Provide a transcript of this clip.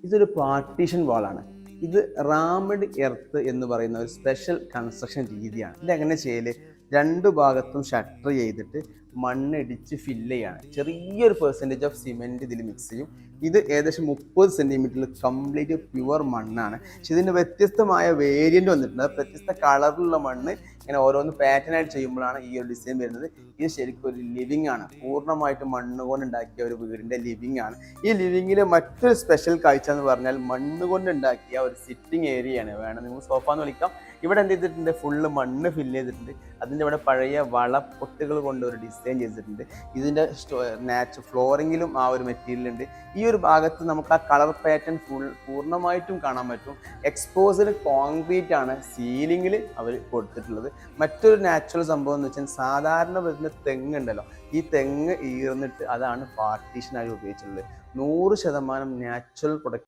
ഇതൊരു പാർട്ടീഷൻ വാളാണ്. ഇത് റാമഡ് എർത്ത് എന്ന് പറയുന്ന ഒരു സ്പെഷ്യൽ കൺസ്ട്രക്ഷൻ രീതിയാണ്. ഇതെങ്ങനെ ചെയ്യല്? രണ്ട് ഭാഗത്തും ഷട്ടർ ചെയ്തിട്ട് മണ്ണിടിച്ച് ഫില്ല് ചെയ്യാണ്. ചെറിയൊരു പെർസെൻറ്റേജ് ഓഫ് സിമെൻറ്റ് ഇതിൽ മിക്സ് ചെയ്യും. ഇത് ഏകദേശം 30 സെൻറ്റിമീറ്ററിൽ കംപ്ലീറ്റ് പ്യുവർ മണ്ണാണ്. പക്ഷെ ഇതിന് വ്യത്യസ്തമായ വേരിയൻ്റ് വന്നിട്ടുണ്ട്. വ്യത്യസ്ത കളറിലുള്ള മണ്ണ് ഇങ്ങനെ ഓരോന്ന് പാറ്റേൺ ആയിട്ട് ചെയ്യുമ്പോഴാണ് ഈ ഒരു ഡിസൈൻ വരുന്നത്. ഇത് ശരിക്കും ഒരു ലിവിങ് ആണ്. പൂർണ്ണമായിട്ട് മണ്ണ് കൊണ്ട് ഉണ്ടാക്കിയ ഒരു വീടിൻ്റെ ലിവിങ് ആണ്. ഈ ലിവിങ്ങിലെ മറ്റൊരു സ്പെഷ്യൽ കാഴ്ച എന്ന് പറഞ്ഞാൽ മണ്ണ് കൊണ്ട് ഉണ്ടാക്കിയ ഒരു സിറ്റിംഗ് ഏരിയയാണ്. വേണം നിങ്ങൾ സോഫ എന്ന് വിളിക്കാം. ഇവിടെ എന്ത് ചെയ്തിട്ടുണ്ട്? ഫുള്ള് മണ്ണ് ഫില്ല് ചെയ്തിട്ടുണ്ട്. അതിൻ്റെ ഇവിടെ പഴയ വളപ്പൊട്ടുകൾ കൊണ്ട് ഒരു ഡിസൈൻ ചെയ്തിട്ടുണ്ട്. ഇതിൻ്റെ ഫ്ലോറിങ്ങിലും ആ ഒരു മെറ്റീരിയൽ ഉണ്ട്. ഈ ഒരു ഭാഗത്ത് നമുക്ക് ആ കളർ പാറ്റേൺ പൂർണ്ണമായിട്ടും കാണാൻ പറ്റും. എക്സ്പോസ്ഡ് കോൺക്രീറ്റ് ആണ് സീലിങ്ങിൽ അവർ കൊടുത്തിട്ടുള്ളത്. മറ്റൊരു നാച്ചുറൽ സംഭവം എന്ന് വെച്ചാൽ സാധാരണ വരുന്ന തെങ്ങ് ഉണ്ടല്ലോ, ഈ തെങ്ങ് ഈർന്നിട്ട് അതാണ് പാർട്ടീഷനായി ഉപയോഗിച്ചിട്ടുള്ളത്. 100% നാച്ചുറൽ പ്രൊഡക്റ്റ്